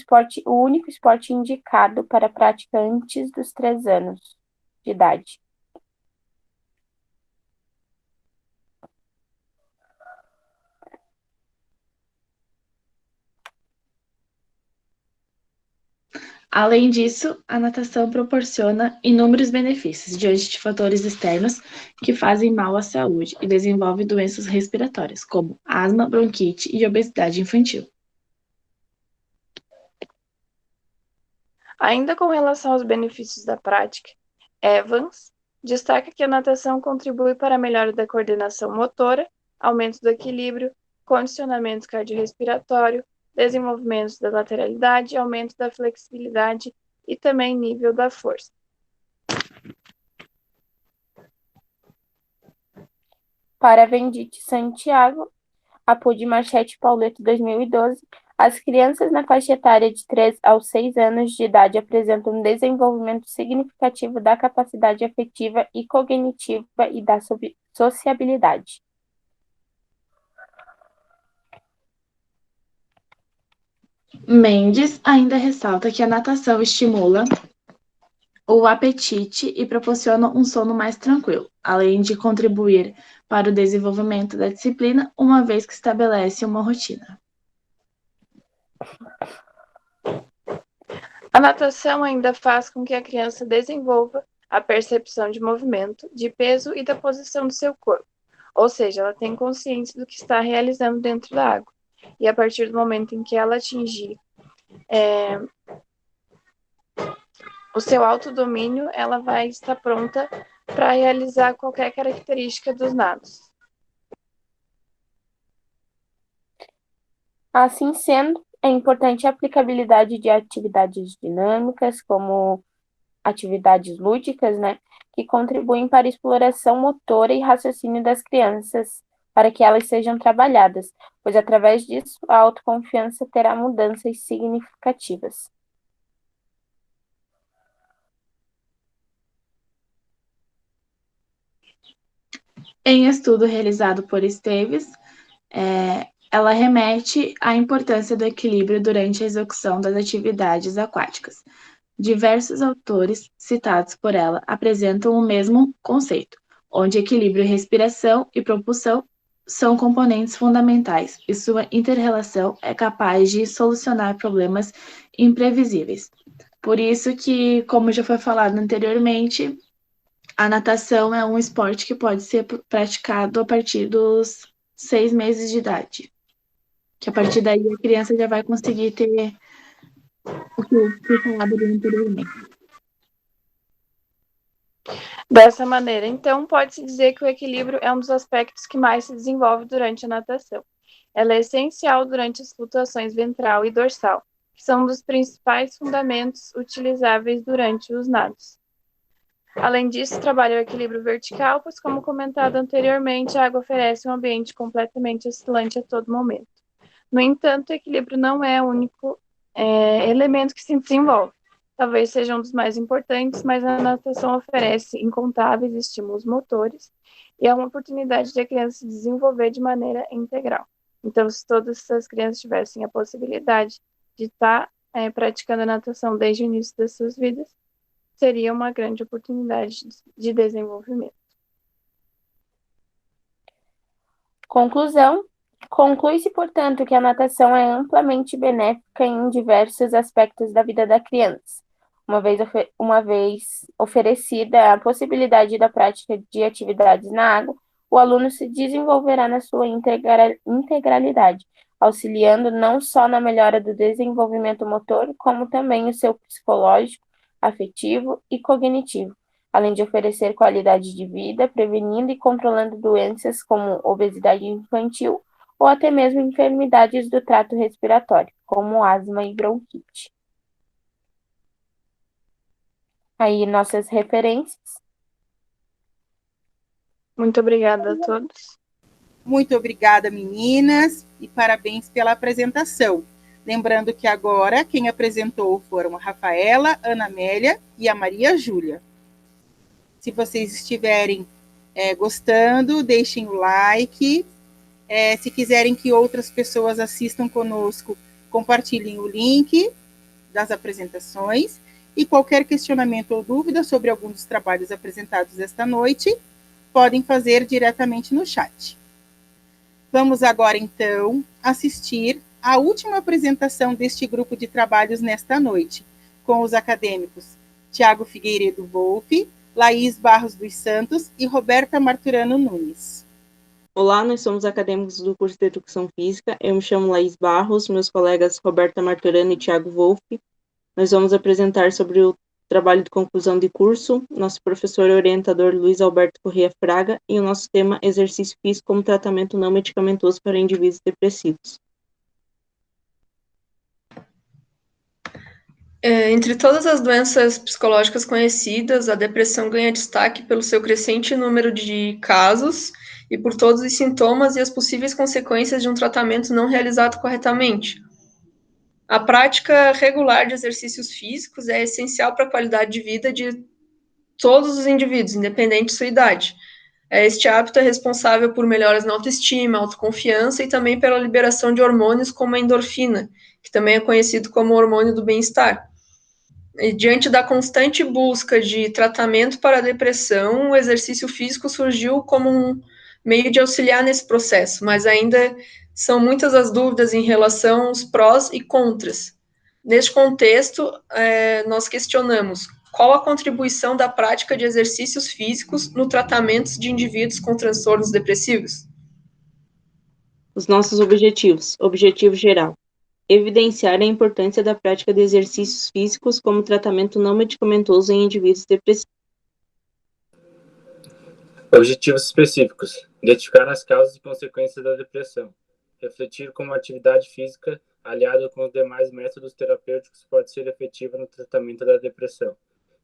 o único esporte indicado para a prática antes dos 3 anos de idade. Além disso, a natação proporciona inúmeros benefícios diante de fatores externos que fazem mal à saúde e desenvolve doenças respiratórias, como asma, bronquite e obesidade infantil. Ainda com relação aos benefícios da prática, Evans destaca que a natação contribui para a melhora da coordenação motora, aumento do equilíbrio, condicionamento cardiorrespiratório, desenvolvimento da lateralidade, aumento da flexibilidade e também nível da força. Para Venditti Santiago, Apud Marchetti Pauleto, 2012, as crianças na faixa etária de 3 aos 6 anos de idade apresentam um desenvolvimento significativo da capacidade afetiva e cognitiva e da sociabilidade. Mendes ainda ressalta que a natação estimula o apetite e proporciona um sono mais tranquilo, além de contribuir para o desenvolvimento da disciplina, uma vez que estabelece uma rotina. A natação ainda faz com que a criança desenvolva a percepção de movimento, de peso e da posição do seu corpo. Ou seja, ela tem consciência do que está realizando dentro da água. E a partir do momento em que ela atingir o seu autodomínio, ela vai estar pronta para realizar qualquer característica dos nados. Assim sendo, é importante a aplicabilidade de atividades dinâmicas, como atividades lúdicas, né, que contribuem para a exploração motora e raciocínio das crianças, para que elas sejam trabalhadas, pois através disso a autoconfiança terá mudanças significativas. Em estudo realizado por Esteves, ela remete à importância do equilíbrio durante a execução das atividades aquáticas. Diversos autores citados por ela apresentam o mesmo conceito, onde equilíbrio, respiração e propulsão são componentes fundamentais e sua inter-relação é capaz de solucionar problemas imprevisíveis. Por isso que, como já foi falado anteriormente, a natação é um esporte que pode ser praticado a partir dos 6 meses de idade. Que a partir daí a criança já vai conseguir ter o que eu fui falado ali anteriormente. Dessa maneira, então, pode-se dizer que o equilíbrio é um dos aspectos que mais se desenvolve durante a natação. Ela é essencial durante as flutuações ventral e dorsal, que são um dos principais fundamentos utilizáveis durante os nados. Além disso, trabalha o equilíbrio vertical, pois, como comentado anteriormente, a água oferece um ambiente completamente oscilante a todo momento. No entanto, o equilíbrio não é o único elemento que se desenvolve. Talvez seja um dos mais importantes, mas a natação oferece incontáveis estímulos motores e é uma oportunidade de a criança se desenvolver de maneira integral. Então, se todas essas crianças tivessem a possibilidade de estar praticando a natação desde o início das suas vidas, seria uma grande oportunidade de desenvolvimento. Conclusão. Conclui-se, portanto, que a natação é amplamente benéfica em diversos aspectos da vida da criança, uma vez oferecida a possibilidade da prática de atividades na água, o aluno se desenvolverá na sua integralidade, auxiliando não só na melhora do desenvolvimento motor, como também o seu psicológico, afetivo e cognitivo, além de oferecer qualidade de vida, prevenindo e controlando doenças como obesidade infantil ou até mesmo enfermidades do trato respiratório, como asma e bronquite. Aí nossas referências. Muito obrigada a todos. Muito obrigada, meninas, e parabéns pela apresentação. Lembrando que agora quem apresentou foram a Rafaela, Ana Amélia e a Maria Júlia. Se vocês estiverem gostando, deixem o like. Se quiserem que outras pessoas assistam conosco, compartilhem o link das apresentações. E qualquer questionamento ou dúvida sobre algum dos trabalhos apresentados esta noite, podem fazer diretamente no chat. Vamos agora, então, assistir à última apresentação deste grupo de trabalhos nesta noite, com os acadêmicos Tiago Figueiredo Volpe, Laís Barros dos Santos e Roberta Marturano Nunes. Olá, nós somos acadêmicos do curso de Educação Física. Eu me chamo Laís Barros, meus colegas Roberta Marturano e Tiago Volpe. Nós vamos apresentar sobre o trabalho de conclusão de curso, nosso professor e orientador Luiz Alberto Corrêa Fraga, e o nosso tema exercício físico como tratamento não medicamentoso para indivíduos depressivos. Entre todas as doenças psicológicas conhecidas, a depressão ganha destaque pelo seu crescente número de casos e por todos os sintomas e as possíveis consequências de um tratamento não realizado corretamente. A prática regular de exercícios físicos é essencial para a qualidade de vida de todos os indivíduos, independente de sua idade. Este hábito é responsável por melhoras na autoestima, autoconfiança e também pela liberação de hormônios como a endorfina, que também é conhecido como hormônio do bem-estar. E diante da constante busca de tratamento para a depressão, o exercício físico surgiu como um meio de auxiliar nesse processo, mas ainda são muitas as dúvidas em relação aos prós e contras. Neste contexto, nós questionamos qual a contribuição da prática de exercícios físicos no tratamento de indivíduos com transtornos depressivos. Os nossos objetivos. Objetivo geral. Evidenciar a importância da prática de exercícios físicos como tratamento não medicamentoso em indivíduos depressivos. Objetivos específicos. Identificar as causas e consequências da depressão. Refletir como a atividade física, aliada com os demais métodos terapêuticos, pode ser efetiva no tratamento da depressão.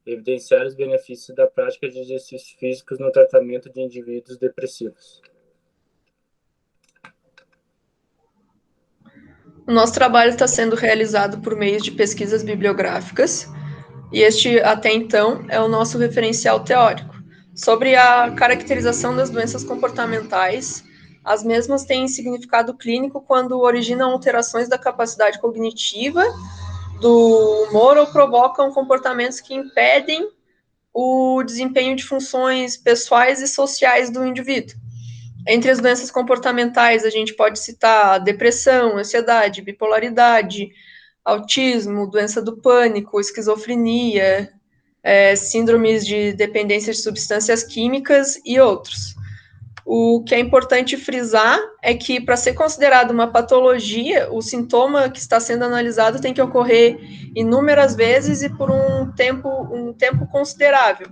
Evidenciar os benefícios da prática de exercícios físicos no tratamento de indivíduos depressivos. O nosso trabalho está sendo realizado por meio de pesquisas bibliográficas, e este, até então, é o nosso referencial teórico. Sobre a caracterização das doenças comportamentais, as mesmas têm significado clínico quando originam alterações da capacidade cognitiva, do humor ou provocam comportamentos que impedem o desempenho de funções pessoais e sociais do indivíduo. Entre as doenças comportamentais, a gente pode citar depressão, ansiedade, bipolaridade, autismo, doença do pânico, esquizofrenia, síndromes de dependência de substâncias químicas e outros. O que é importante frisar é que, para ser considerado uma patologia, o sintoma que está sendo analisado tem que ocorrer inúmeras vezes e por um tempo considerável.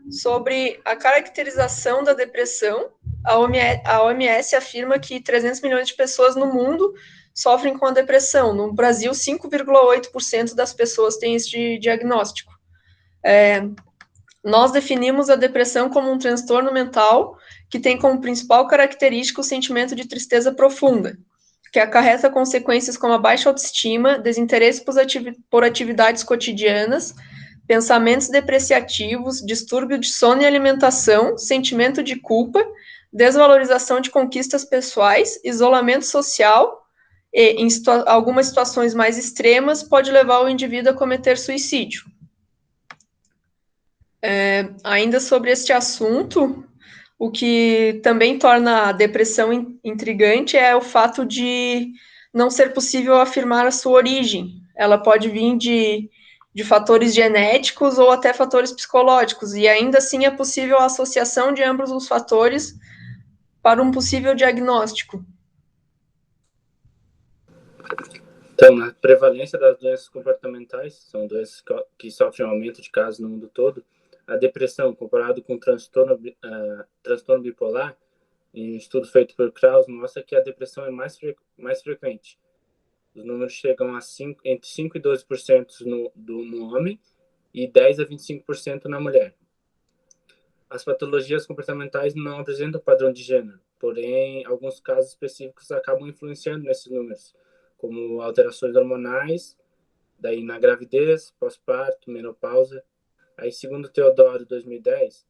Sobre a caracterização da depressão, a OMS afirma que 300 milhões de pessoas no mundo sofrem com a depressão. No Brasil, 5,8% das pessoas têm este diagnóstico. Nós definimos a depressão como um transtorno mental que tem como principal característica o sentimento de tristeza profunda, que acarreta consequências como a baixa autoestima, desinteresse por atividades cotidianas, pensamentos depreciativos, distúrbio de sono e alimentação, sentimento de culpa, desvalorização de conquistas pessoais, isolamento social e, em algumas situações mais extremas, pode levar o indivíduo a cometer suicídio. Ainda sobre este assunto, o que também torna a depressão intrigante é o fato de não ser possível afirmar a sua origem. Ela pode vir de fatores genéticos ou até fatores psicológicos, e ainda assim é possível a associação de ambos os fatores para um possível diagnóstico. Então, a prevalência das doenças comportamentais, são doenças que sofrem um aumento de casos no mundo todo. A depressão, comparado com o transtorno bipolar, em um estudo feito por Krauss, mostra que a depressão é mais frequente. Os números chegam a entre 5% e 12% no homem e 10% a 25% na mulher. As patologias comportamentais não apresentam padrão de gênero, porém, alguns casos específicos acabam influenciando nesses números, como alterações hormonais, daí na gravidez, pós-parto, menopausa. Aí, segundo Teodoro, 2010,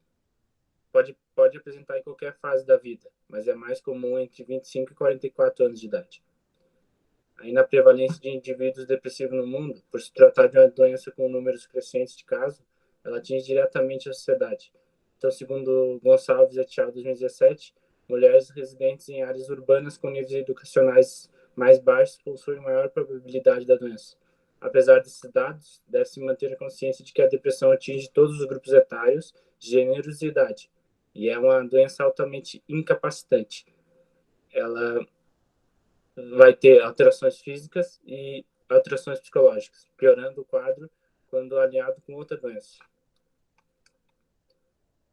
pode apresentar em qualquer fase da vida, mas é mais comum entre 25 e 44 anos de idade. Aí, na prevalência de indivíduos depressivos no mundo, por se tratar de uma doença com números crescentes de casos, ela atinge diretamente a sociedade. Então, segundo Gonçalves et al., 2017, mulheres residentes em áreas urbanas com níveis educacionais mais baixos possuem maior probabilidade da doença. Apesar desses dados, deve-se manter a consciência de que a depressão atinge todos os grupos etários, gêneros e idade, e é uma doença altamente incapacitante. Ela vai ter alterações físicas e alterações psicológicas, piorando o quadro quando alinhado com outra doença.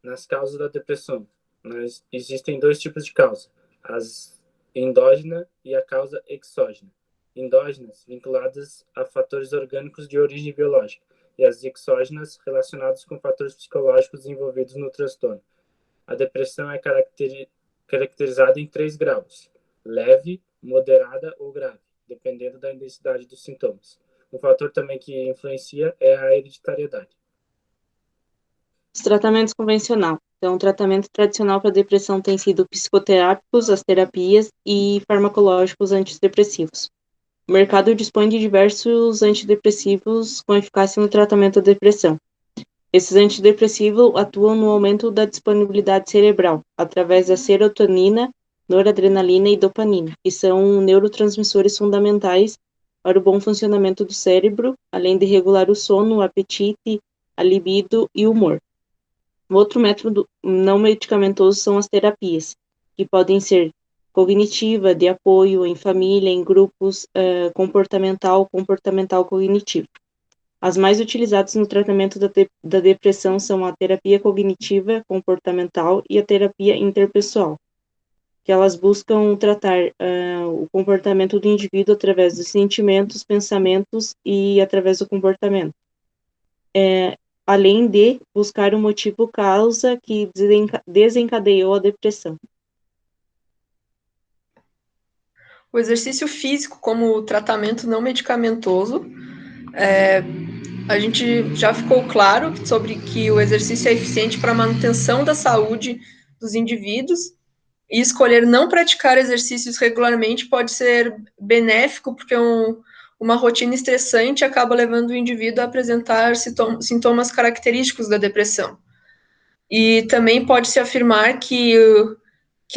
Nas causas da depressão, existem dois tipos de causa, as endógena e a causa exógena. Endógenas, vinculadas a fatores orgânicos de origem biológica, e as exógenas, relacionadas com fatores psicológicos envolvidos no transtorno. A depressão é caracterizada em 3 graus: leve, moderada ou grave, dependendo da intensidade dos sintomas. Um fator também que influencia é a hereditariedade. Os tratamentos convencionais. Então, o tratamento tradicional para depressão tem sido psicoterápicos, as terapias e farmacológicos antidepressivos. O mercado dispõe de diversos antidepressivos com eficácia no tratamento da depressão. Esses antidepressivos atuam no aumento da disponibilidade cerebral, através da serotonina, noradrenalina e dopamina, que são neurotransmissores fundamentais para o bom funcionamento do cérebro, além de regular o sono, o apetite, a libido e o humor. Outro método não medicamentoso são as terapias, que podem ser cognitiva, de apoio, em família, em grupos, comportamental cognitivo. As mais utilizadas no tratamento da depressão são a terapia cognitiva comportamental e a terapia interpessoal, que elas buscam tratar o comportamento do indivíduo através dos sentimentos, pensamentos e através do comportamento. Além de buscar o motivo causa que desencadeou a depressão. O exercício físico como tratamento não medicamentoso, a gente já ficou claro sobre que o exercício é eficiente para a manutenção da saúde dos indivíduos, e escolher não praticar exercícios regularmente pode ser benéfico, porque uma rotina estressante acaba levando o indivíduo a apresentar sintomas característicos da depressão. E também pode-se afirmar que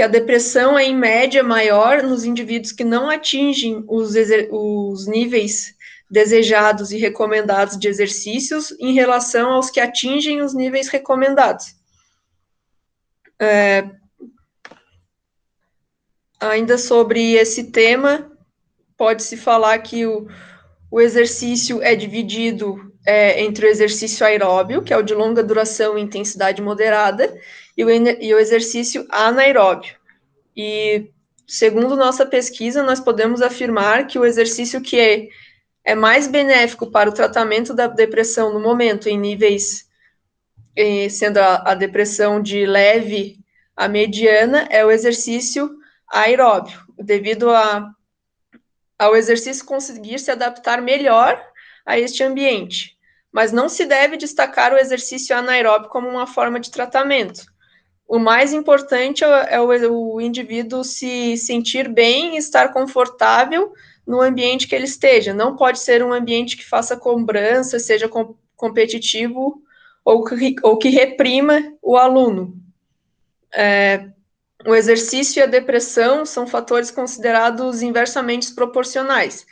a depressão é, em média, maior nos indivíduos que não atingem os níveis desejados e recomendados de exercícios em relação aos que atingem os níveis recomendados. Ainda sobre esse tema, pode-se falar que o exercício é dividido entre o exercício aeróbio, que é o de longa duração e intensidade moderada, e o exercício anaeróbio. E, segundo nossa pesquisa, nós podemos afirmar que o exercício que é mais benéfico para o tratamento da depressão no momento, em níveis, sendo a depressão de leve a mediana, é o exercício aeróbio, devido ao exercício conseguir se adaptar melhor a este ambiente. Mas não se deve destacar o exercício anaeróbio como uma forma de tratamento. O mais importante é o indivíduo se sentir bem e estar confortável no ambiente que ele esteja. Não pode ser um ambiente que faça cobrança, seja competitivo ou que reprima o aluno. O exercício e a depressão são fatores considerados inversamente proporcionais.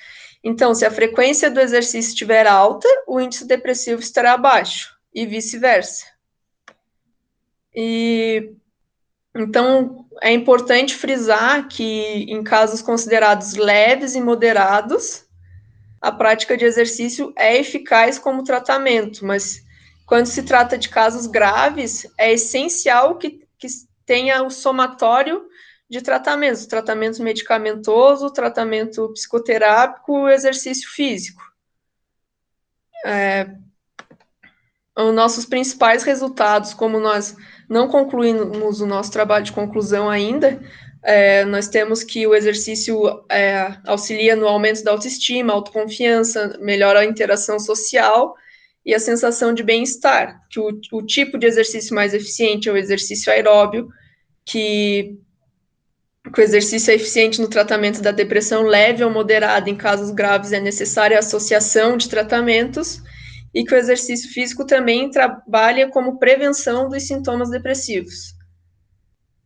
Então, se a frequência do exercício estiver alta, o índice depressivo estará baixo, e vice-versa. Então, é importante frisar que, em casos considerados leves e moderados, a prática de exercício é eficaz como tratamento, mas quando se trata de casos graves, é essencial que tenha o somatório de tratamentos, tratamento medicamentoso, tratamento psicoterápico e exercício físico. Os nossos principais resultados, como nós não concluímos o nosso trabalho de conclusão ainda, nós temos que o exercício auxilia no aumento da autoestima, autoconfiança, melhora a interação social e a sensação de bem-estar, que o tipo de exercício mais eficiente é o exercício aeróbio, que o exercício é eficiente no tratamento da depressão leve ou moderada. Em casos graves é necessária a associação de tratamentos, e que o exercício físico também trabalha como prevenção dos sintomas depressivos.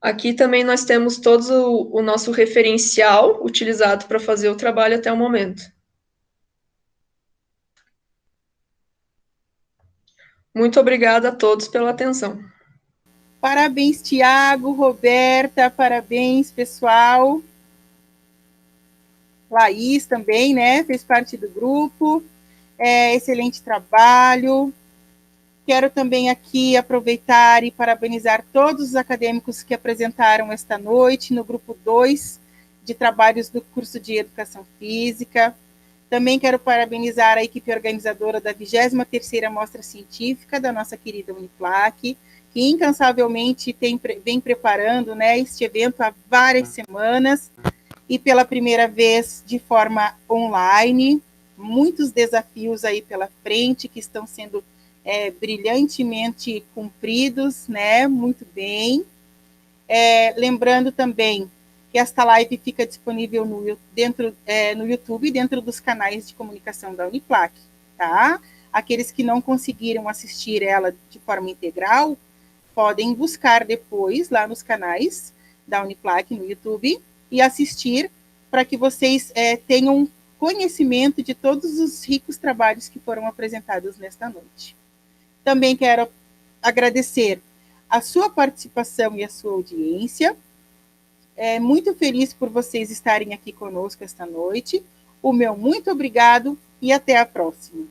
Aqui também nós temos todo o nosso referencial utilizado para fazer o trabalho até o momento. Muito obrigada a todos pela atenção. Parabéns, Tiago, Roberta, parabéns, pessoal. Laís também, né, fez parte do grupo. Excelente trabalho. Quero também aqui aproveitar e parabenizar todos os acadêmicos que apresentaram esta noite no grupo 2 de trabalhos do curso de Educação Física. Também quero parabenizar a equipe organizadora da 23ª Mostra Científica da nossa querida Uniplac, que incansavelmente vem preparando, né, este evento há várias semanas e pela primeira vez de forma online. Muitos desafios aí pela frente que estão sendo brilhantemente cumpridos, né? Muito bem. Lembrando também que esta live fica disponível no YouTube, dentro dos canais de comunicação da Uniplac, tá? Aqueles que não conseguiram assistir ela de forma integral, podem buscar depois lá nos canais da Uniplac no YouTube e assistir para que vocês tenham conhecimento de todos os ricos trabalhos que foram apresentados nesta noite. Também quero agradecer a sua participação e a sua audiência. Muito feliz por vocês estarem aqui conosco esta noite. O meu muito obrigado e até a próxima.